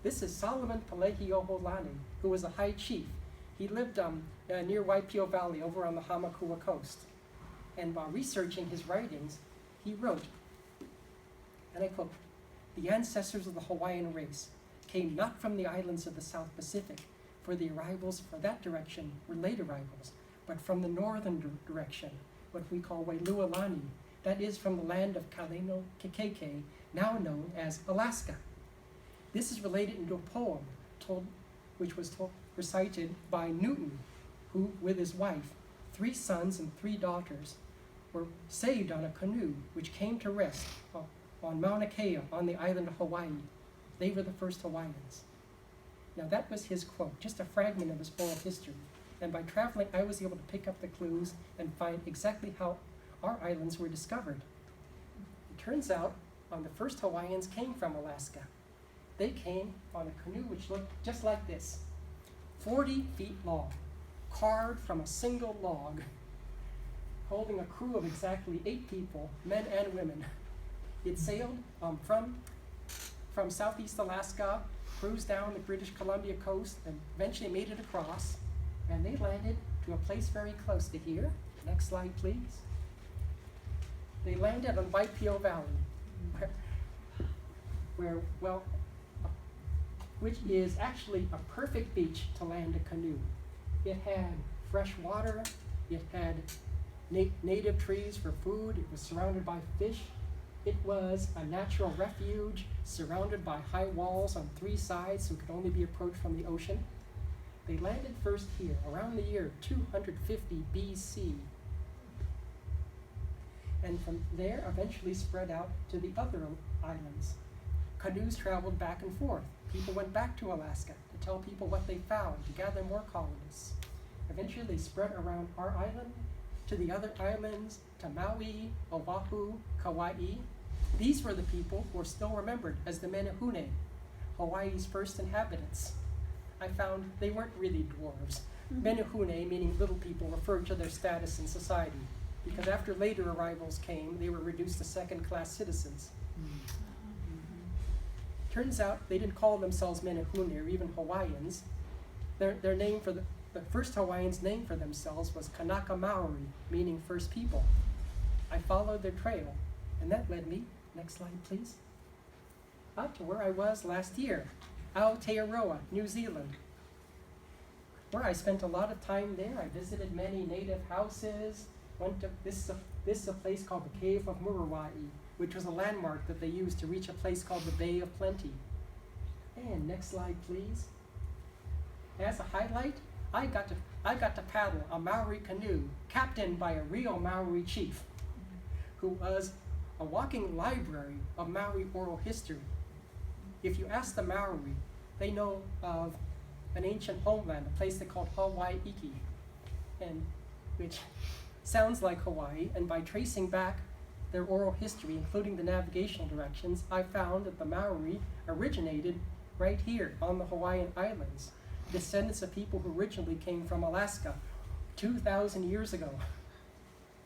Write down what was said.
This is Solomon Palehi'oholani, who was a high chief. He lived near Waipio Valley over on the Hamakua coast. And while researching his writings, he wrote, and I quote, "The ancestors of the Hawaiian race came not from the islands of the South Pacific, for the arrivals for that direction were late arrivals, but from the northern direction, what we call Wailualani, that is from the land of Kaleno Kekeke, now known as Alaska." This is related into a poem which was recited by Newton, who, with his wife, 3 sons and 3 daughters, were saved on a canoe which came to rest on Mauna Kea on the island of Hawaii. They were the first Hawaiians. Now that was his quote, just a fragment of his oral history. And by traveling, I was able to pick up the clues and find exactly how our islands were discovered. It turns out the first Hawaiians came from Alaska. They came on a canoe which looked just like this, 40 feet long, carved from a single log, holding a crew of exactly 8 people, men and women. It sailed from southeast Alaska, cruised down the British Columbia coast, and eventually made it across, and they landed to a place very close to here. Next slide, please. They landed on Waipio Valley, which is actually a perfect beach to land a canoe. It had fresh water, it had native trees for food, it was surrounded by fish. It was a natural refuge surrounded by high walls on 3 sides so it could only be approached from the ocean. They landed first here around the year 250 BC. And from there eventually spread out to the other islands. Canoes traveled back and forth. People went back to Alaska to tell people what they found, to gather more colonists. Eventually they spread around our island, to the other islands, to Maui, Oahu, Kauai. These were the people who are still remembered as the Menehune, Hawaii's first inhabitants. I found they weren't really dwarves. Menehune, meaning little people, referred to their status in society, because after later arrivals came, they were reduced to second-class citizens. Turns out they didn't call themselves Menehune or even Hawaiians. Their name for the first Hawaiians' name for themselves was Kanaka Maori, meaning first people. I followed their trail, and that led me, next slide please, out to where I was last year, Aotearoa, New Zealand, where I spent a lot of time there. I visited many native houses, went to, this is a place called the Cave of Muruwai, which was a landmark that they used to reach a place called the Bay of Plenty. And next slide please. As a highlight, I got to paddle a Maori canoe captained by a real Maori chief who was a walking library of Maori oral history. If you ask the Maori, they know of an ancient homeland, a place they called Hawaii, and which sounds like Hawaii, and by tracing back their oral history, including the navigational directions, I found that the Maori originated right here on the Hawaiian Islands, descendants of people who originally came from Alaska 2,000 years ago.